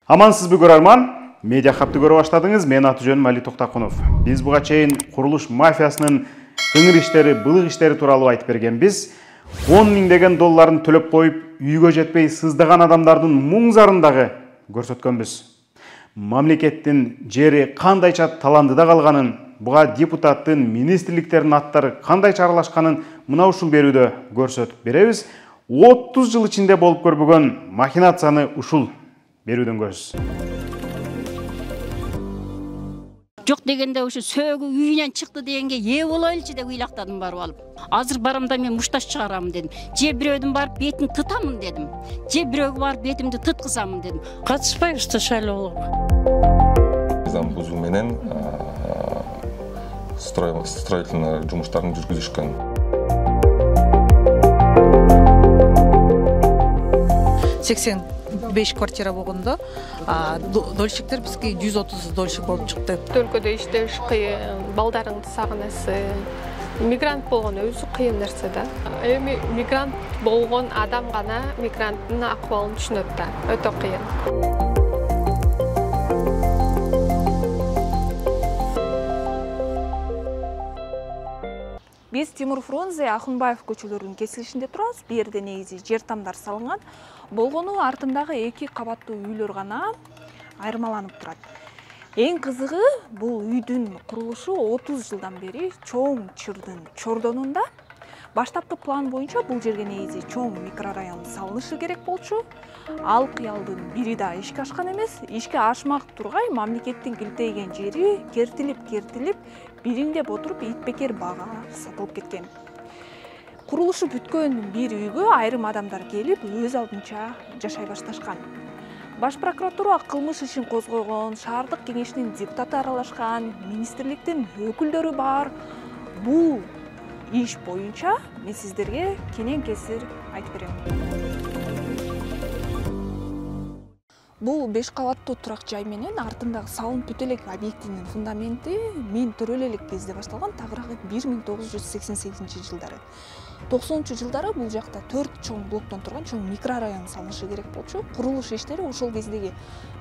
Амансызбы көрөрман? Медиа хабты көрө баштадыңыз. Мен аты жөнүм Али Токтакунов. Биз буга чейин курулуш мафиясынын кыңыр иштери, былык иштери тууралуу айтып бергенбиз. 10 миңдеген долларын төлөп коюп, үйгө жетпей сыздаган адамдардын муң зарын дагы көрсөткөнбүз. Мамлекеттин жери кандайча таландыда калганын, буга депутаттын, министрликтердин аттары кандайча аралашканын мына ушул берүүдө көрсөтүп беребиз. 30 жыл ичинде болуп көрбөгөн махинацияны ушул берүүдөн көрөсүз. Жоқ дегенде ушу сөөгү үйүнөн чыкты дегенге ээ болойлучу деп ыйлактадым барып алып. Азыр барамда мен мушташ чыгарамын дедим. Же бирөөдүн барып бетин тытамын дедим. Же бирөөгө барып бетимди тыткызамын дедим. Катышпайбыз шайлоо болобу. Мыйзам бузуу менен строительный жумуштарын жүргүзүшкөн. 85 квартира болгондо дольщиктер бизге 130 дольщик болуп чыкты. Өлкөдө иштеш кыйын, балдарыңды сагынасың. Мигрант болгон өзү кыйын нерсе да. Эми мигрант болгон адам гана мигранттын акыбалын түшүнөт да. Өтө кыйын. Биз Тимур Фрунзе, Ахунбаев көчөлөрүнүн кесилишинде турабыз. Бу жерде негизи жер тамдар салынган. Болгону артындагы 2 кабаттуу үйлөр гана айырмаланып турат. Эң кызыгы бул үйдүн курулушу 30 жылдан бери чоң чырдын чордонунда. Баштапкы план боюнча бул жерге негизи чоң микрорайон салынышы керек болчу. Ал кыялдын бири да ишке ашкан эмес. Ишке ашмак тургай мамлекеттин килтейген жери кертилип, бириңдеп отуруп итбекер бага сатылып кеткен. Курулушу бүткөн бир үйгө айрым адамдар келип, өз алдынча жашай башташкан. Баш прокуратура кылмыш ишин козгогон, шаардык кеңешинин депутаты аралашкан, министрликтин өкүлдөрү бар. Бул иш боюнча мен сиздерге кенен-кесир айтып берем. Бул 5 кабаттуу турак жай менен артындагы салынып бүтө элек объектинин фундаменти мен төрөлө элек кезде башталган, тагыраагы 1988 жылдары. 90-жылдары бул жакта 4 чоң блоктон турган чоң микрорайон салынышы керек болчу. Курулуш иштери ошол кездеги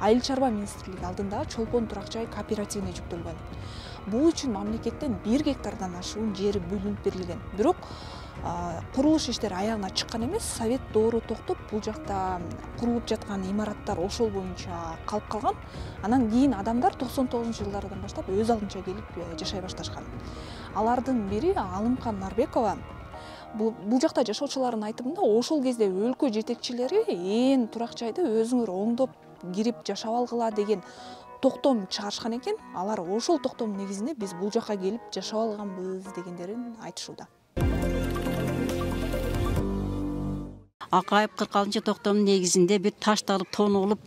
Айыл чарба министрлиги алдындагы чолпон турак жай кооперативине жүктөлгөн. Бул үчүн мамлекеттен 1 гектардан ашуун жери бөлүнүп берилген. Бирок курулуш иштери аягына чыккан эмес, совет доору токтоп, бул жакта курулуп жаткан имараттар ошол боюнча калып калган. Анан кийин адамдар 99-жылдардан баштап өз алдынча келип жашай башташкан. Алардын бири Алымкан Нарбекова. Бул жакта жашоочулардын айтымында ошол кезде өлкө жетекчилери ээн турак жайды өзүңөр оңдоп кирип жашап алгыла деген токтом чыгарышкан экен. Алар ошол токтомдун негизинде биз бул жакка келип жашап алганбыз дегендерин айтышууда. Акаев 46 токтомдун негизинде бир ташталып, тонолуп,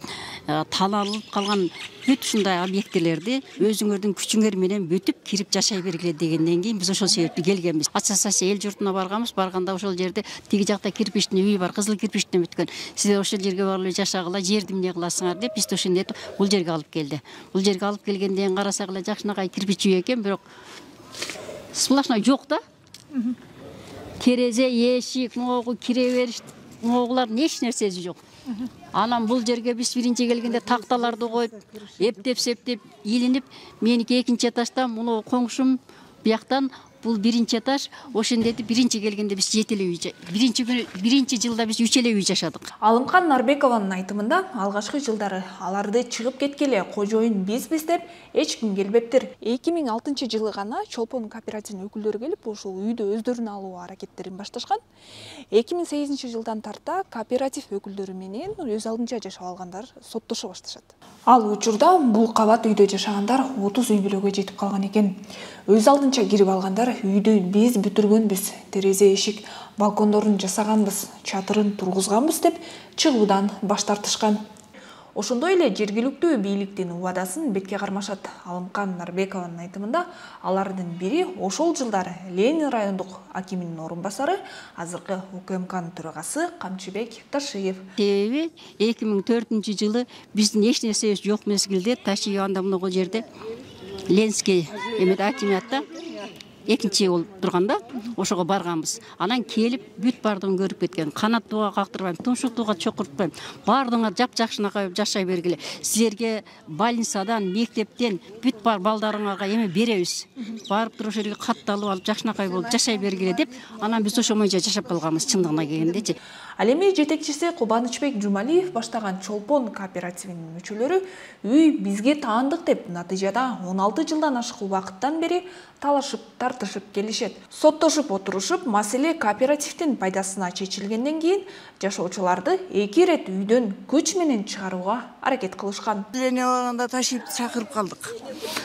таланылып калган бүт ушундай объектилерди өзүңөрдүн күчүңөр менен бүтүп кирип жашай бергиле дегенден кийин биз ошол себептен келгенбиз. Ассоциация эл журтуна барганбыз, барганда ошол жерде тиги жакта кирпичтин үйү бар, кызыл кирпичтен бүткөн. Силер ошол жерге барып жашагыла, жерди эмне кыласыңар деп биз ошондой этип бул жерге алып келди. Бул жерге алып келгенден кийин карасак эле жакшынакай кирпич үй экен, бирок сплошной жок да. Терезе, эшик, могу кире бериш оğuların hiç nersesi yok. Anam bul жерге biz birinci gelgende taktalarda koyup, eптеп-септеп, иленип, меники экинчи этаждан, муну коңшум бияктан бул биринчи этаж, ошондой этип биринчи келгенде биз жетеле үй, биринчи жылда биз 3 эле үй жашадык. Алымкан Нарбекованын айтымында, алгачкы жылдары аларды чыгып кеткеле, кожоюн биз деп эч ким келбептир. 2006-жылы гана чолпон кооперативинин өкүлдөрү келип, ошол үйдү өздөрүнө алуу аракеттерин башташкан. 2008-жылдан тарта кооператив өкүлдөрү менен өз алдынча жашап алгандар соттошо башташат. Ал учурда бул кабат үйдө жашагандар 30 үй бүлөгө жетип калган экен. Өз алдынча кирип алгандар үйдү биз бүтүргөнбүз, терезе, эшик, балкондорун жасаганбыз, чатырын тургузганбыз деп чыгуудан баш тартышкан. Ошондой эле жергиликтүү бийликтин убадасын бетке кармашат. Алымкан Нарбекованын айтымында, алардын бири ошол жылдары Ленин райондук акиминин орун басары, азыркы УКМКнын төрагасы Камчыбек Ташиев. Себеби 2004-жылы биздин эч нерсебиз жок мезгилде Ташиев анда мына жерде Ленский акимиятта экинчи болуп турганда ошого барганбыз. Анан келип бүт бардыгын көрүп кеткен. Канаттууга кактырбайм, тумшуктууга чокуртпайм. Бардыгыңар жапжакшынакай жашай бергиле. Силерге больницадан, мектептен бүт бар балдарыңарга эме беребиз. Барып туруп ошо жерге катталып алып жакшынакай болуп жашай бергиле деп, анан биз ошо боюнча жашап калганбыз чындыгына келгендечи. Ал эми жетекчиси Кубанычбек Жумалиев баштаган Чолпон кооперативинин мүчөлөрү үй бизге таандык деп натыйжада 16 жылдан ашык убакыттан бери талашып, тартышып келишет. Соттошуп отурушуп, маселе кооперативдин пайдасына чечилгенден кийин жашоочуларды 2 рет үйдөн күч менен чыгарууга аракет кылышкан. Лене алганда ташып чакырып калдык.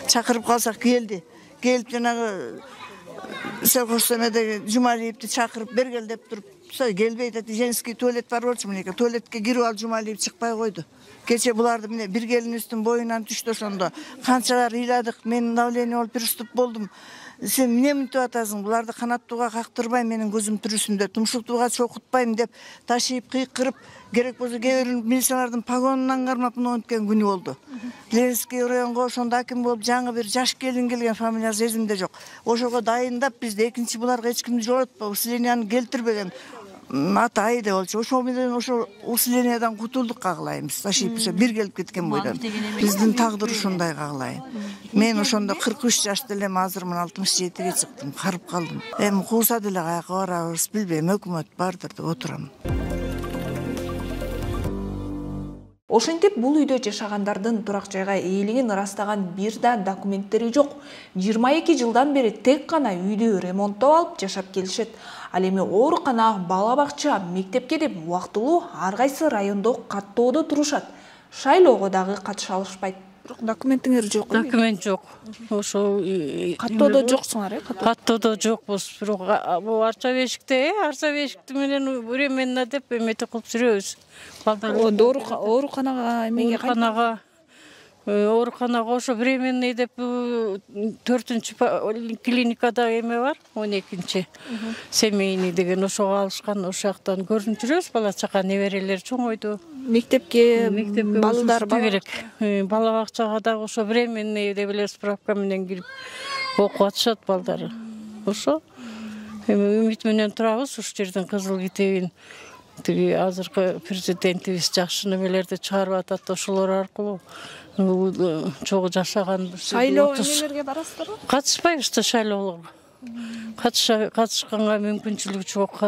Чакырып калсак келди. Келип жанагы Севкостемеде Жумалиевди чакырып бергел деп туруп, келбейт, женский туалет бар болчу, мынеке туалетке кирип ал Жумалиев чыкпай койду. Кече буларды міне бир келинибиздин боюнан түштү ошондо. Канчалар ыйладык, мен давление болуп приступ болдум. Сен эмне мынтип атасың? Буларды канаттууга кактырбайм, менин көзүм түрүсүндө, тумшуктууга чокутпайм деп ташыйып кыйкырып, керек болсо кээ бир милициялардын погонунан кармап монткен күнү болду. Ленинский районго ошондо аким болуп жаңы бир жаш келин келген, фамилиясы эсимде жок. Ошого дайындап бизди экинчи буларга эч кимди жолотпо, усиленияны келтирбеген. Ата айда болчу. Ошо менен ошо усилениядан кутулдук кагылайбыз. Ташып ошо бир келип кеткен бойдон. Биздин тагдыр ушундай кагылайын. Мен ошондо 43 жашта элем, азырмын 67-ге чыктым, карып калдым. Эми кууса деле каяка барабыз, билбейм, өкмөт бардыр деп отурам. Ошентип бул үйдө жашагандардын турак жайга ээлигин ырастаган бир да документтери жок. 22 жылдан бери тек гана үйдү ремонттоп алып жашап келишет. Ал эми оорукана, бала бакча, мектепке деп убактылуу ар кайсы райондо каттоодо турушат. Шайлоого дагы катыша алышпайт. Бирок документиңер жок. Документ жок. Ошо каттоодо жоксуңар, каттоодо жокпуз. Бирок бул арча бешикти менен временно деп эметип кылып жүрөбүз. Ооруканага эмеге кайтканага ооруканага ошо временный деп 4-чү клиникада эме бар, 12-чи семейный деген ошого алышкан, ошол жактан көрүнүп жүрөбүз. Бала чака неберелер чоңойду. Мектепке балдар керек. Бала бакчага да ошо временный деп эле справка менен кирип окуп атышат балдары. Ошо эми үмүт менен турабыз, ушу жердин кызыл китебин тиги азыркы президентибиз жакшы немелерди чыгарып атат, ошолор аркылуу чогуу жашаган. Шайлоо эмелерге барасыздарбы? Катышпайбыз да шайлоолорго. Катышканга мүмкүнчүлүк жок.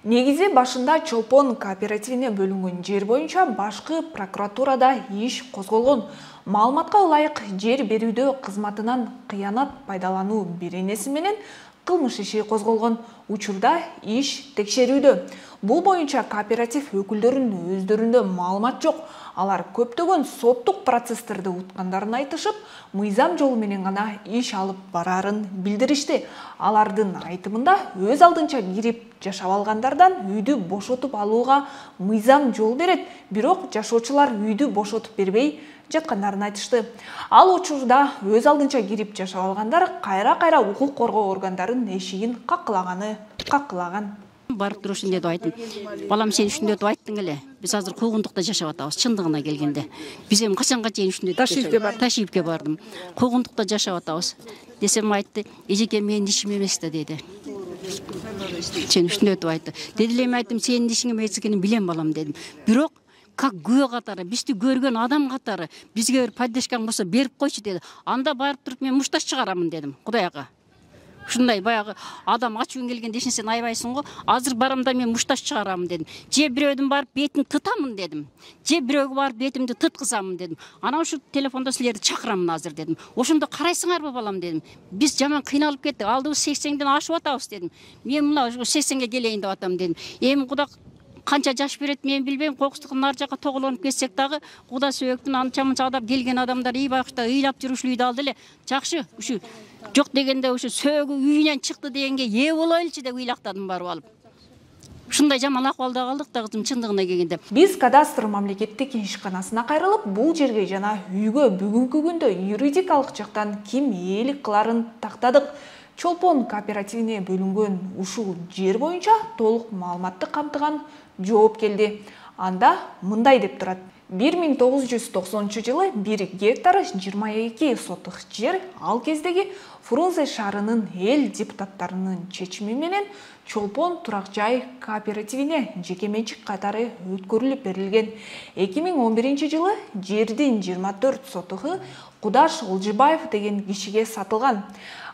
Негизи башында Чолпон кооперативине бөлүнгөн жер боюнча башкы прокуратурада иш козголгон. Маалыматка ылайык жер берүүдө кызматынан кыянат пайдалануу беренеси менен кылмыш иши козголгон. Учурда иш текшерүүдө. Бул боюнча кооператив өкүлдөрүнүн өздөрүндө маалымат жок. Алар көптөгөн соттук процесстерди уткандарын айтышып, мыйзам жолу менен гана иш алып барарын билдиришти. Алардын айтымында өз алдынча кирип жашап алгандардан үйдү бошотуп алууга мыйзам жол берет, бирок жашоочулар үйдү бошотуп бербей жаткандарын айтышты. Ал учурда өз алдынча кирип жашап алгандар кайра-кайра укук коргоо органдарынын эшигин какылаган. Барып туруп ушундай деп айттым. Балам, сен ушундай деп айттың эле. Биз азыр куугундукта жашап атабыз, чындыгына келгенде. Биз эми качанга чейин ушундай Ташиевке бардым. Куугундукта жашап атабыз. Десем айтты, эжеке менин ишим эмес да деди. Сен ушундай деп айтты. Деди эле, айттым, сенин ишиң эмес экенин билем балам дедим. Бирок как күбө катары, бизди көргөн адам катары, бизге бир поддержкаң болсо берип койчу деди. Анда барып туруп мен мушташ чыгарамын дедим, Кудайга. Ушундай баягы адам ачууң келгенде эч нерсени айбайсың го. Азыр барам да мен мушташ чыгарамын дедим. Же бирөөдүн барып бетин тытамын дедим. Же бирөөгө барып бетимди тыткызамын дедим. Анан ушу телефондо силерди чакырамын азыр дедим. Ошондо карайсыңарбы балам дедим. Биз жаман кыйналып кеттик. Алдыбыз 80ден ашып атабыз дедим. Мен мына 80ге келейин деп атам дедим. Эми Кудай канча жаш берет мен билбейм. Кокустуктун ар жакка тоголонуп кетсек дагы Кудай сөөктүн анча-мынча адам келген адамдар үй байкушта ыйлап жүрүшү үйдү алды эле. Жакшы, ушу жок дегенде ушу сөөгү үйүнөн чыкты дегенге ээ болойлучу деп ыйлактадым барып алып. Ушундай жаман акыбалда калдык да кызым, чындыгына келгенде. Биз кадастр мамлекеттик ишканасына кайрылып, бул жерге жана үйгө бүгүнкү күндө юридикалык жактан ким ээлик кыларын тактадык. Чолпон кооперативине бөлүнгөн ушул жер боюнча толук маалыматты камтыган жооп келди. Анда мындай деп турат: 1990 жылы 1 гектар 22 сотық жер ал кездеги Фрунзе шаарынын эл депутаттарынын чечими менен Чолпон турак жай кооперативине жеке менчик катары өткөрүлүп берилген. 2011 жылы жердин 24 сотугу Кудаш Олжибаев деген кишиге сатылган.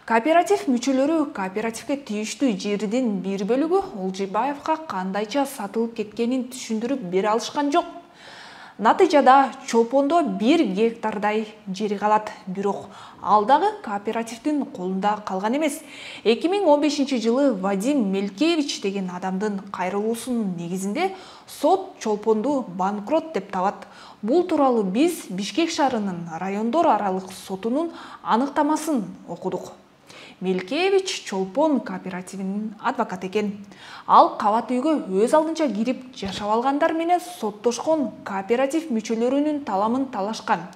Кооператив мүчөлөрү кооперативге тийиштүү жердин бир бөлүгү Олжибаевга кандайча сатылып кеткенин түшүндүрүп бере алышкан жок. Натыйжада Чолпондо 1 гектардай жери калат, бирок ал дагы кооперативдин колунда калган эмес. 2015 жылы Вадим Мелкевич деген адамдын кайрылуусунун негизинде сот Чолпонду банкрот деп табат. Бул тууралуу биз Бишкек шаарынын райондор аралык сотунун аныктамасын окудук. Мелкевич Чолпон кооперативинин адвокаты экен. Ал кабат үйгө өз алдынча кирип жашап алгандар менен соттошкон кооператив мүчөлөрүнүн таламын талашкан.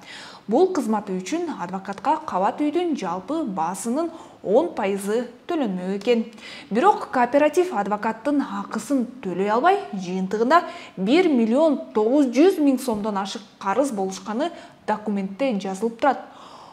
Бул кызматы үчүн адвокатка кабат үйдүн жалпы баасынын 10% төлөнмөк экен. Бирок кооператив адвокаттын акысын төлөй албай, жыйынтыгында 1 миллион 900 000 сомдон ашык карыз болушканы документте жазылып турат.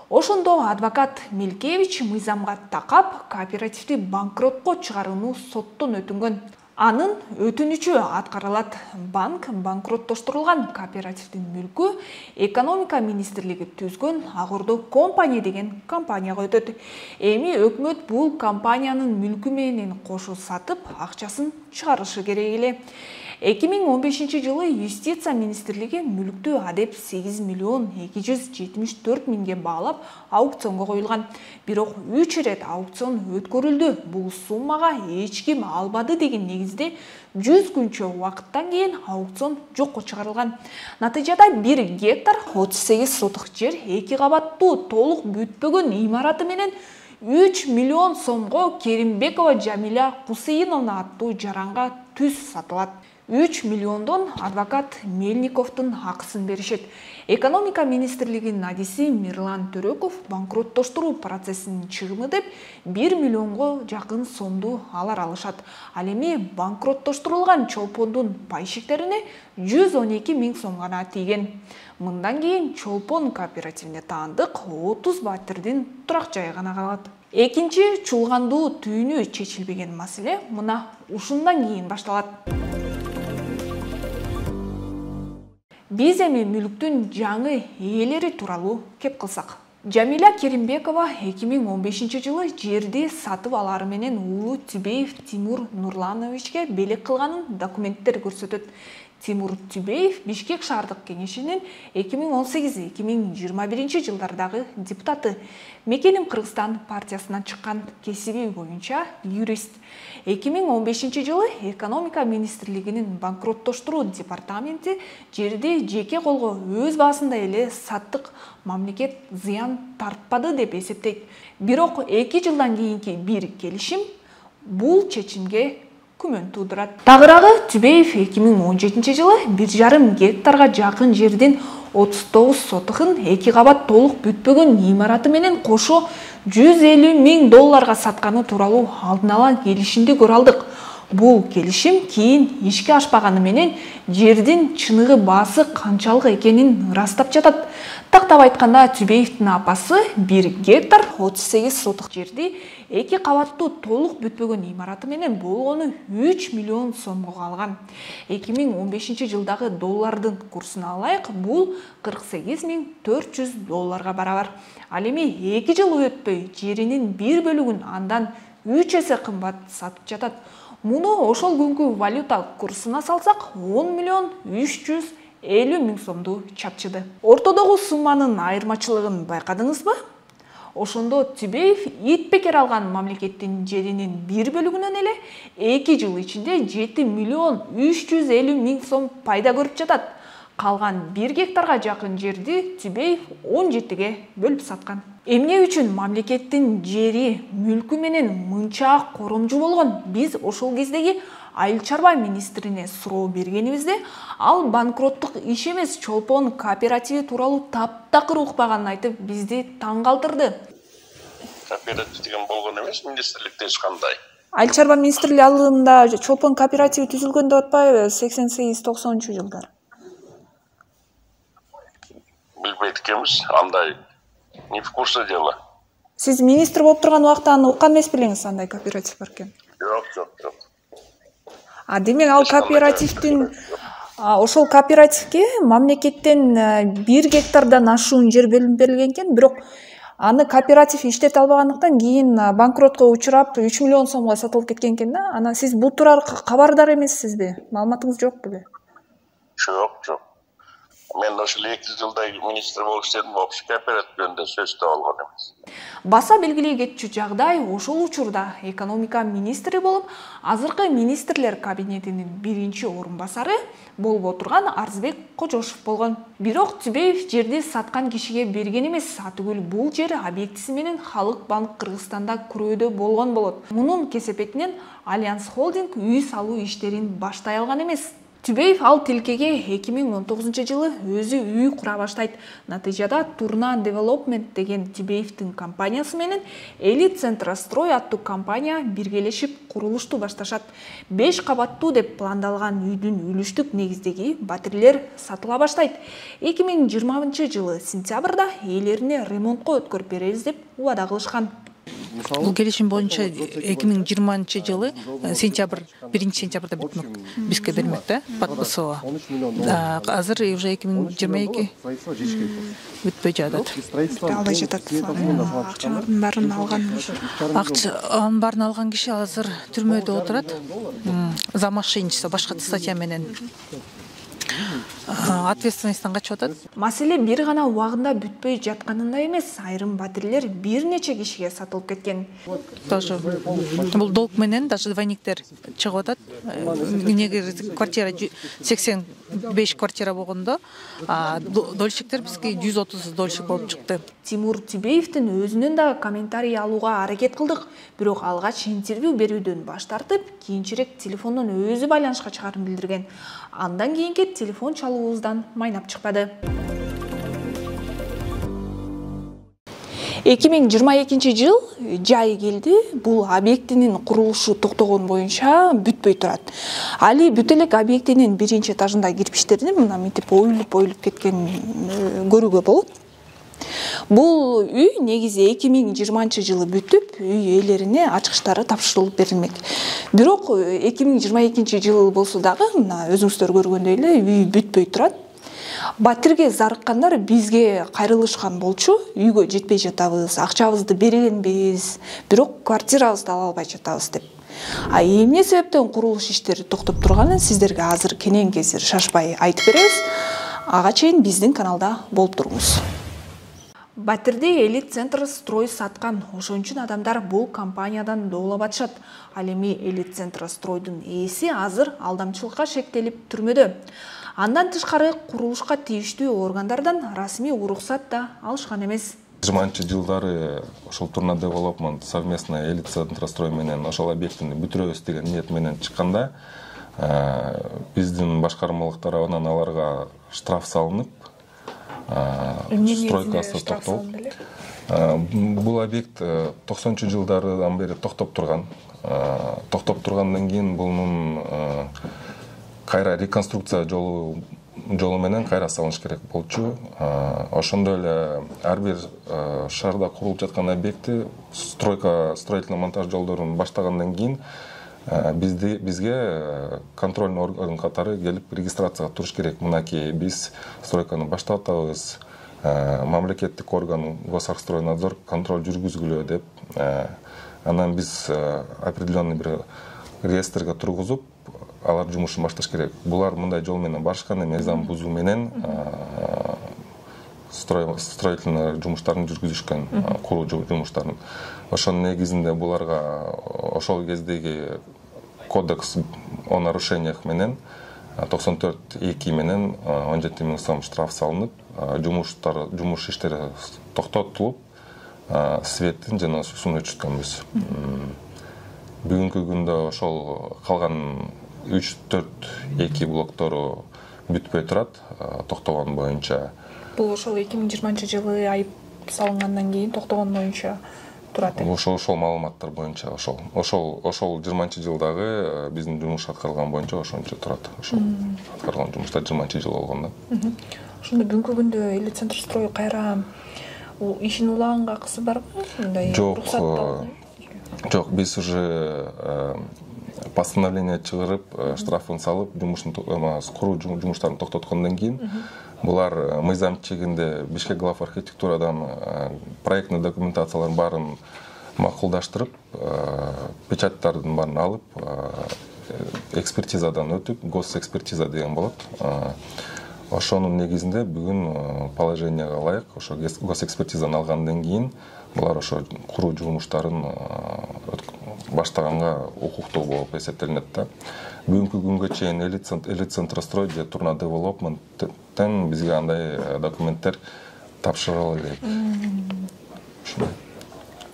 Ошондо адвокат Мелкевич мыйзамга такап кооперативди банкротко чыгарууну соттон өтүнгөн. Анын өтүнүчү аткарылат. Банк банкроттоштурулган кооперативдин мүлкү экономика министрлиги түзгөн Агордо компания деген компанияга өтөт. Эми өкмөт бул компаниянын мүлкү менен кошо сатып, акчасын чыгарышы керек эле. 2015 жылы Юстиция министрлиги мүлктү адеп 8 миллион 274 миңге баалап аукционго коюлган. Бирок 3 ирет аукцион өткөрүлдү. Бул суммага эч ким албады деген негизде 100 күнчө убакыттан кийин аукцион жокко чыгарылган. Натыйжада 1 гектар 38 сотук жер 2 кабаттуу толук бүтпөгөн имараты менен 3 миллион сомго Керимбекова Жамиля Кусейновна аттуу жаранга түз сатылат. 3 миллиондон адвокат Мельниковдун акысын беришет. Экономика министрлигинин адиси Мирлан Төрөков банкроттоштуруу процессинин чыгымы деп 1 миллионго жакын сомду алар алышат. Ал эми банкроттоштурулган Чолпондун пайшиктерине 112 000 сом гана тийген. Мындан кийин Чолпон кооперативине таандык 30 батирдин турак жайы гана калат. Экинчи чулгандуу түйүнү чечилбеген маселе мына ушундан кийин башталат. Биз эми мүлктүн жаңы ээлери тууралуу кеп кылсак. Жамиля Керимбекова 2015 жылы жерди сатып алары менен уулу Түбеев Тимур Нурлановичке белек кылганын документтер көрсөтөт. Тимур Түбеев Бишкек шаардык кеңешинин 2018-2021 жылдардагы депутаты. Мекеним Кыргызстан партиясынан чыккан, кесиби боюнча юрист. 2015 жылы экономика министрлигинин банкроттоштуруу департаменти жерди жеке колго өз баасында эле саттык, мамлекет зыян тартпады деп эсептейт. Бирок 2 жылдан кийинки бир келишим бул чечимге күмөн туудурат. Тагыраагы Түбеев 2017 жылы 1,5 гектарга жакын жердин 39 сотугун 2 кабат толук бүтпөгөн имараты менен кошо 150 000 долларга сатканы тууралуу алдын ала келишимди көрө алдык. Бул келишим кийин ишке ашпаганы менен жердин чыныгы баасы канчалык экенин ырастап жатат. Тактап айтканда Түбеевдин апасы 1 гектар 38 сотук жерди 2 кабаттуу толук бүтпөгөн имараты менен болгону 3 миллион сомго алган. 2015 жылдагы доллардын курсуна алайык, бул 48 400 долларга барабар. Ал эми 2 жыл өтпөй жеринин бир бөлүгүн андан 3 эсе кымбат сатып жатат. Муну ошол күнгү валюта курсуна салсак 10 миллион 350 000 сомду чапчыды. Ортодогу сумманын айырмачылыгын байкадыңызбы? Ошондо Түбеев итбекер алган мамлекеттин жеринин бир бөлүгүнөн эле 2 жыл ичинде 7 миллион 350 000 сом пайда көрүп жатат. Калган 1 гектарга жакын жерди Түбеев 17ге бөлүп саткан. Эмне үчүн мамлекеттин жери, мүлкү менен мынча коромжу болгон? Биз ошол кездеги Айыл чарба министрине суроо бергенибизде, ал банкроттук иш эмес, Чолпон кооперативи тууралуу таптакыр укпаганын айтып, бизди таң калтырды. Кооператив деген болгон эмес, министрликте эч кандай. Айыл чарба министрлиги алдында Чолпон кооперативи түзүлгөн деп атпайбы, 88-90 жылдар. билбейт экенбиз. Андай не в курсе дела. Сиз министр болуп турган убакта уккан эмес белеңиз андай кооператив бар экен? Жок. Демек ал кооперативдин ошол кооперативге мамлекеттен 1 гектардан ашуун жер бөлүнүп берилген экен, бирок аны кооператив иштете албагандыктан кийин банкротко учурап 3 миллион сомго сатылып кеткен экен да. Анан сиз бул тууралуу кабардар эмессизби? Маалыматыңыз жокпу бе? Жок. Мен ошол 2 жылдай министр болуп иштедим, вообще кооператив жөнүндө сөз да болгон эмес. Баса белгилей кетчү жагдай ошол учурда экономика министри болуп, азыркы министрлер кабинетинин 1-орун басары болуп отурган Арзбек Кожошов болгон. Бирок Түбеев жерди саткан кишиге берген эмес, атүгүл бул жер объектиси менен Халык банк Кыргызстанда күрөөдө болгон болот. Мунун кесепетинен Альянс холдинг үй салуу иштерин баштай алган эмес. Түбеев ал тилкеге 2019-жылы өзү үй кура баштайт. Натыйжада Турна Development деген Түбеевдин компаниясы менен Элит Центрострой аттуу компания биргелешип курулушту башташат. 5 кабаттуу деп пландалган үйдүн үлүштүк негиздеги батирелер сатыла баштайт. 2020-жылы сентябрда ээлерине ремонтко өткөрүп беребиз деп убада кылышкан. Бул келишим боюнча 2020-жылы сентябрь 1-сентябрда бүтмөк. Бизге бермек да, подписоо. Азыр уже 2022 бүтпөй жатат. Албай жатат. Акчанын баарын алган киши. Акчанын баарын алган киши азыр түрмөдө отурат. За мошенничество башка статья менен ответственностьтан качып атат. Маселе бир гана убагында бүтпөй жатканында эмес, айрым батирлер бир нече кишиге сатылып кеткен. Тоже бул долг менен даже двойниктер чыгып атат. Негизи квартира 85 квартира болгондо, дольщиктер бизге 130 дольщик болуп чыкты. Тимур Түбеевдин өзүнөн да комментарий алууга аракет кылдык, бирок алгач интервью берүүдөн баш тартып, кийинчерээк телефондон өзү байланышка чыгарын билдирген. Андан кийинки телефон чалуубуздан майнап чыкпады. 2022-жыл жай келди. Бул объектинин курулушу токтогон боюнча бүтпөй турат. Али бүт элек объектинин 1-этажында кирпичтерди мына мынтип оюлуп кеткен көрүүгө болот. Бул үй негизи 2020-жылы бүтүп, үй ээлерине ачкычтары тапшырылып берилмек. Бирок 2022-жыл болсо дагы, мына өзүңүздөр көргөндөй эле үй бүтпөй турат. Батирге зарыккандар бизге кайрылышкан болчу, үйгө жетпей жатабыз, акчабызды бергенбиз, бирок квартирабызды ала албай жатабыз деп. Эмне себептен курулуш иштери токтоп турганын сиздерге азыр кенен-кесир шашпай айтып беребиз. Ага чейин биздин каналда болуп туруңуз. Батирди Элит Центрострой саткан ошончун адамдар бул компаниядан доолап атышат. Ал эми Элит Центростройдун ээси азыр алдамчылыкка шектелип түрмөдө. Андан тышкары курулушка тийиштүү органдардан расмий уруксат да алышкан эмес. 20-жылдары ошол Турна Development совместно Элит Центрострой менен ошол объектини бүтүрөбүз деген ниет менен чыкканда, биздин башкармалык тарабынан аларга штраф салынып, стройкасы токтолуп. Бул объект 90-жылдардан бери токтоп турган. Токтоп тургандан кийин бунун кайра реконструкция жолу менен кайра салыш керек болчу. Ошондой эле ар бир шаарда курулуп жаткан объекти строительно-монтаж жолдорун баштагандан кийин бизге контрольный орган катары келип регистрацияга туруш керек. Мынакей биз стройканы баштап атабыз, мамлекеттик орган Госархстройнадзор контроль жүргүзгүлө деп. Анан биз определенный бир реестрге тургузуп, алар жумушун башташ керек. Булар мындай жол менен барышкан эмес, зам бузуу менен строительный жумуштарын жүргүзүшкөн, куруу жумуштарын. Ошонун негизинде буларга ошол кездеги кодекс о нарушениях менен 94-2 менен 17 000 сом штраф салынып, жумуш иштери токтотулуп, светтин жана суусун өчүрткөнбүз. Бүгүнкү күндө ошол калган 3-4-2 блоктору бүтпөй турат, токтогон боюнча. Бул ошол 2020-жылы айып салынгандан кийин токтогон боюнча турат. Ошол маалыматтар боюнча ошол 20-жылдагы биздин жумуш аткарылган боюнча ошончо турат. Ошол аткарылган жумуштар 20 жыл болгондо. Ошондо бүгүнкү күндө Элитцентрстрой кайра ишин улаганга акысы барбы? Мындай Жок, биз уже постановление чыгарып, штрафын салып, куруу жумуштарын токтоткондон кийин булар мыйзам чегинде Бишкек глав архитектурадан проектный документациялардын баарын макулдаштырып, печаттардын баарын алып, экспертизадан өтүп, госэкспертиза деген болот. Ошонун негизинде бүгүн положенияга ылайык, ошо госэкспертизаны алгандан кийин булар ошо куруу жумуштарын баштаганга укуктуу болуп эсептелинет да. Бүгүнкү күнгө чейин Элитцентрстрой же Турна Девелопменттен бизге андай документтер тапшырыла элек.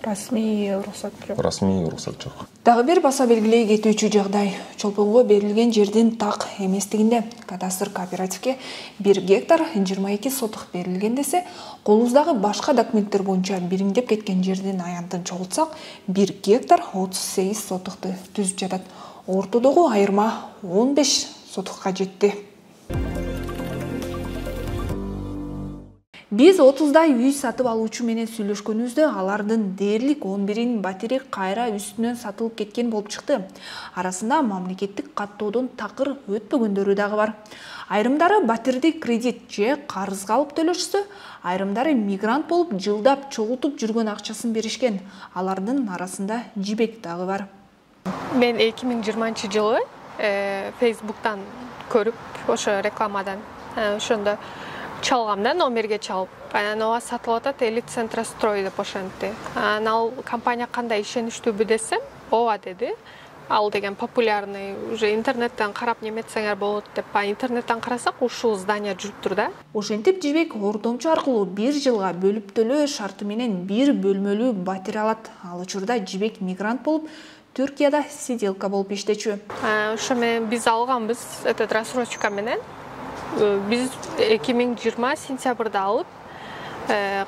Расмий уруксат жок. Расмий уруксат жок. Дагы бир баса белгилей кетүүчү жагдай. Чолпонго берилген жердин так эместигинде кадастр кооперативге 1 гектар 22 сотук берилген десе, колубуздагы башка документтер боюнча бириңдеп кеткен жердин аянтын чогултсак, 1 гектар 38 сотукту түзүп жатат. Ортодогу айырма 15 сотукка жетти. Биз 30дай үй сатып алуучу менен сүйлөшкөнүбүздө алардын дээрлик 11-ин батири кайра үстүнөн сатылып кеткен болуп чыкты. Арасында мамлекеттик каттоодон такыр өтпөгөндөрү дагы бар. Айрымдары батирди кредит же карызга алып төлөшсө, айрымдары мигрант болуп жылдап чогултуп жүргөн акчасын беришкен. Алардын арасында Жибек дагы бар. Мен 2020-жылы Facebook'tan көрүп, ошо рекламадан ошондо чалгамда номерге чалып, анан ооба сатылып атат Элитцентрстрой деп ошентти. Ал компания кандай ишеничтүүбү десем, ооба деди. Ал деген популярный, уже интернеттен карап неметсеңер болот деп, интернеттен карасак ушул здание жүрүптүр да. Ошентип Жибек ортомчу аркылуу 1 жылга бөлүп төлөө шарты менен 1 бөлмөлүү батир алат. Ал учурда Жибек мигрант болуп, Түркияда сиделка болуп иштечү. Ошо менен биз алганбыз, этот рассрочка менен. Biz 2020 сентябрда алып,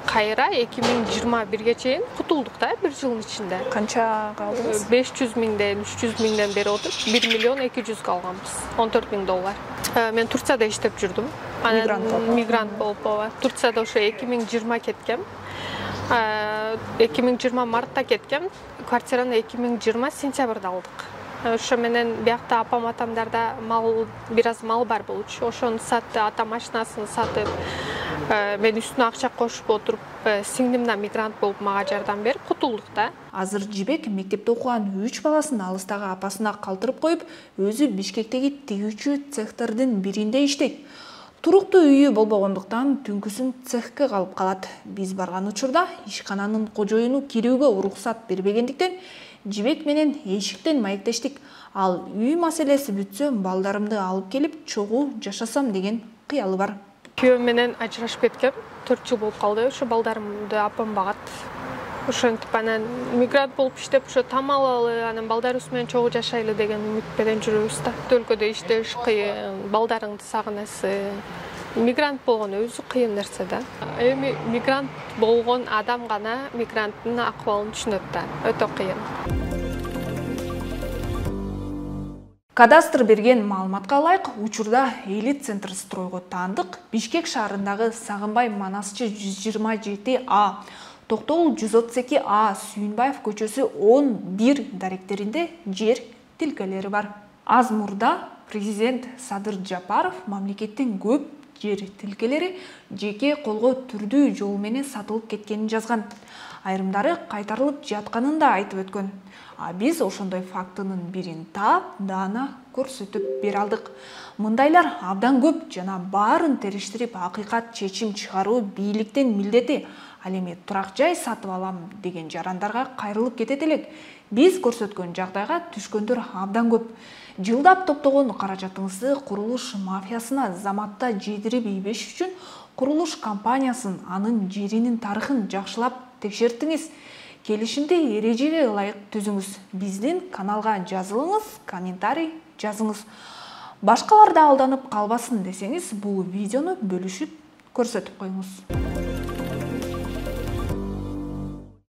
кайра 2021-ге чейин кутулдук да 1 жылдын ичинде. Канчага алдыңыз? 500 миңден, 300 миңден бери отуруп, 1 миллион 200 алганбыз. 14 миң доллар. Мен Турцияда иштеп жүрдүм. Мигрант болуп, Турцияда ошо 2020 кеткем. 2020 мартта кеткем. Квартираны 2020 сентябрда алдык. Ошо менен биякта апам атамдарда бир аз мал бар болчу. Ошону сатты, ата машинасын сатып, мен үстүнө акча кошуп отуруп, сиңдим да мигрант болуп мага жардам берип кутулдук да. Азыр Жибек мектепте окуган 3 баласын алыстагы апасына калтырып коюп, өзү Бишкектеги тигүүчү цехтердин биринде иштейт. Туруктуу үйү болбогондуктан түнкүсүн цехке калып калат. Биз барган учурда ишкананын кожоюну кирүүгө уруксат бербегендиктен Жибек менен эшиктен маектештик. Ал үй маселеси бүтсө, балдарымды алып келип чогуу жашасам деген кыялы бар. Күйөөм менен ажырашып кеткем. 4 жыл болуп калды. Ошо балдарымды апам багат. Ошентип анан мигрант болуп иштеп, ошо там алалы, анан балдарыбыз менен чогуу жашайлы деген үмүт менен жүрөбүз да. Өлкөдө иштеш кыйын, балдарыңды сагынасың. Мигрант болгон өзү кыйын нерсе да. Эми мигрант болгон адам гана мигранттын акыбалын түшүнөт да. Өтө кыйын. Кадастр берген маалыматка ылайык, учурда Элитцентрстройго таандык Бишкек шаарындагы Сагынбай Манасчы 127А, Токтогул 132А, Сүйүнбаев көчөсү 11 даректеринде жер тилкелери бар. Аз мурда президент Садыр Жапаров мамлекеттин көп жер тилкелери жеке колго түрдүү жол менен сатылып кеткенин жазган. Айрымдары кайтарылып жатканын да айтып өткөн. Биз ошондой фактынын бирин таап, даана көрсөтүп бере алдык. Мындайлар абдан көп жана баарын териштирип акыйкат чечим чыгаруу бийликтин милдети. Ал эми турак жай сатып алам деген жарандарга кайрылып кетет элек. Биз көрсөткөн жагдайга түшкөндөр абдан көп. Жылдап топтогон каражатыңызды курулуш мафиясына заматта жедирип ийбеш үчүн курулуш компаниясын, анын жеринин тарыхын жакшылап текшертиңиз. Келишимди эрежеге ылайык түзүңүз. Биздин каналга жазылыңыз, комментарий жазыңыз. Башкалар да алданып калбасын десеңиз, бул видеону бөлүшүп көрсөтүп коюңуз.